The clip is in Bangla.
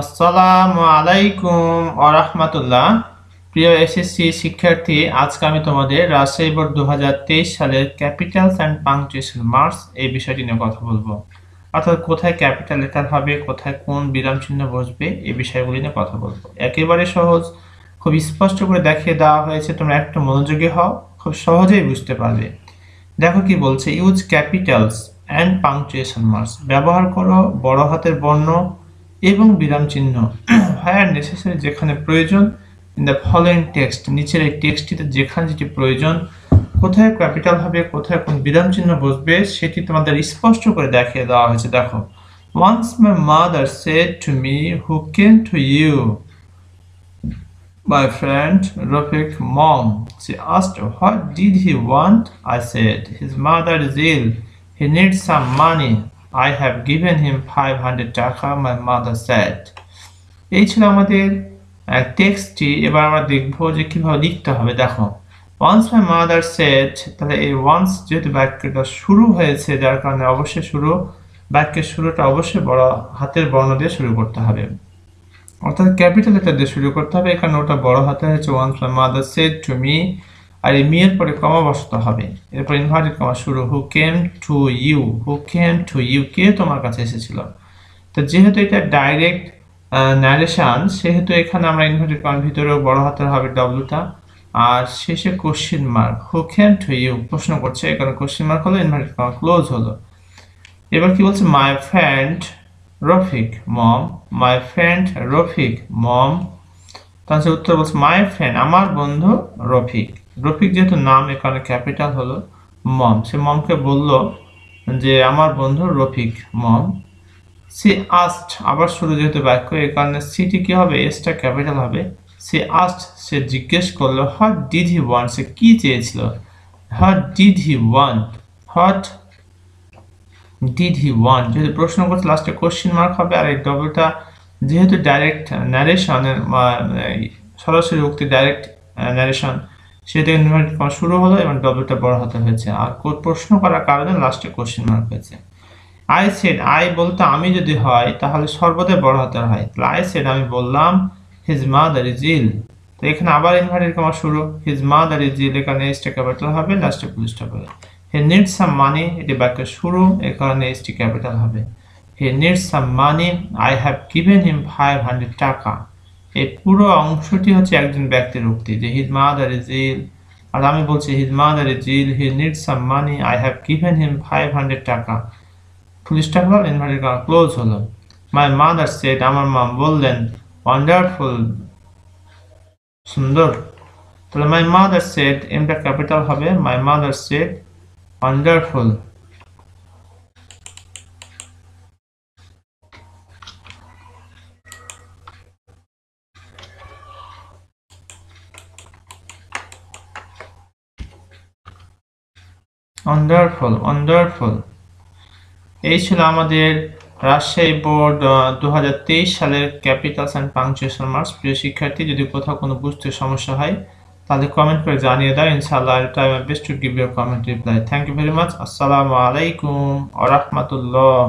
আসসালামু আলাইকুম ওয়া রাহমাতুল্লাহ। প্রিয় এসএসসি শিক্ষার্থী, আজকে আমি তোমাদের রাজশাহী বোর্ড 2023 সালের ক্যাপিটালস অ্যান্ড পাংচুয়েশন মার্কস এই বিষয়টি নিয়ে কথা বলবো। অর্থাৎ কোথায় ক্যাপিটাল লেটার হবে, কোথায় কোন বিরাম চিহ্ন বসবে, এই বিষয়গুলি নিয়ে কথা বলবো। একেবারে সহজ, খুব স্পষ্ট করে দেখিয়ে দেওয়া হয়েছে, তোমরা একটু মনোযোগী হও, খুব সহজেই বুঝতে পারবে। দেখো কি বলছে, use Capitals and punctuation marks, ব্যবহার করো বড় হাতের বর্ণ এবং বিরাম চিহ্ন হোয়ার নেসেসারি, যেখানে প্রয়োজন, ইন দ্য ফলোইং টেক্সট, নিচের এই টেক্সটটিতে যেখানে যেটি প্রয়োজন, কোথায় ক্যাপিটাল হবে, কোথায় কোন বিরাম চিহ্ন বসবে, সেটি তোমাদের স্পষ্ট করে দেখিয়ে দেওয়া হয়েছে। দেখো, once my mother said to me, who came to you? My friend Rafiq. Mom, she asked, what did he want? I said, his mother is ill, he needs some money. I have given him 500 টাকা, my mother said. এই ছিল আমাদের টেক্সটটি। এবার আমরা দেখবো যে কিভাবে লিখতে হবে। দেখো, once my mother said, তাহলে এই once যেহেতু বাক্যটা শুরু হয়েছে, যার কারণে অবশ্যই বাক্যের শুরুটা অবশ্যই বড় হাতের বর্ণ দিয়ে শুরু করতে হবে, অর্থাৎ ক্যাপিটাল লেটার দিয়ে শুরু করতে হবে। এখানে ওটা বড় হাতে হয়েছে once my mother said to me, আর এই মি এর পরে কমা বসাতে হবে, এরপর ইনভার্টেড কমা শুরু, who came to you, who came to you, কে তোমার কাছে এসেছিল। তো যেহেতু এটা ডাইরেক্ট ন্যারেশন, সেহেতু এখানে আমরা ইনভার্টেড কমার ভিতরেও বড় হাতের হবে ডব্লিউটা, আর শেষে question mark, who came to you, প্রশ্ন করছে, এখানে কোশ্চেন মার্ক হলো, ইনভার্টেড কমা ক্লোজ হলো। এবার কি বলছে, my friend Rafiq mom, my friend Rafiq mom, তাহলে উত্তর বলছে মাই ফ্রেন্ড, আমার বন্ধু রফিক। রফিক যেহেতু নাম, এখানে ক্যাপিটাল হলো, মম, সে মমকে বলল যে আমার বন্ধু রফিক মম। সি আস্ট, আবার শুরু যেহেতু বাক্য, এই কারণে সিটি কি হবে, এসটা ক্যাপিটাল হবে। সি আস্ট, সে জিজ্ঞেস করলো, হোয়াট ডিড হি ওয়ান্ট, সে কি চেয়েছিল। What did he want, what did he want, যেহেতু প্রশ্ন করতে লাস্টে কোশ্চেন মার্ক হবে, আর এই ডবলটা যেহেতু ডাইরেক্ট ন্যারেশনের সরাসরি উক্তি ডাইরেক্ট ন্যারেশন, সেটা ইনভার্টেড কমা শুরু হলো এবং ডবলটা বড় হাতে হয়েছে, আর প্রশ্ন করার কারণে লাস্টে কোশ্চেন মার্ক হয়েছে। আই সেড, আই বলতে আমি যদি হয় তাহলে সর্বদাই বড় হাতের হয়, তাহলে আই সেড, আমি বললাম, হিজ মাদার ইজ ইল, তো এখানে আবার ইনভার্টেড কমা শুরু, হিজ মাদার ইজ ইল, এখানে এসটা ক্যাপিটাল হবে, লাস্টে ফুল স্টপ হবে। হি নিডস সাম মানি, এটি বাক্যের শুরু, এর কারণে এসটি ক্যাপিটাল হবে। হি needs some money, I have given him 500 টাকা, এই পুরো অংশটি হচ্ছে একজন ব্যক্তির উক্তি, যে হিজ মাদার ইজ ইল, আর আমি বলছি his mother is ill, he needs some money, I have given him 500 টাকা, ফুল স্টপ হলো, ইনভার্টেড কমা ক্লোজ হলো। মাই মাদার সেড, আমার মা বললেন, ওয়ান্ডারফুল, সুন্দর, তাহলে মাই মাদার সেড, এমটা ক্যাপিটাল হবে, my mother said wonderful. Wonderful, wonderful. এই ছিল আমাদের রাজশাহী বোর্ড 2023 সালের ক্যাপিটালস অ্যান্ড পাংচুয়েশন মার্কস। প্রিয় শিক্ষার্থী, যদি কোথাও কোনো বুঝতে সমস্যা হয় তাহলে কমেন্ট করে জানিয়ে দাও, ইনশাআল্লাহ I try my best to give you comment reply. Thank you very much. আসসালামু আলাইকুম ওয়া রাহমাতুল্লাহ।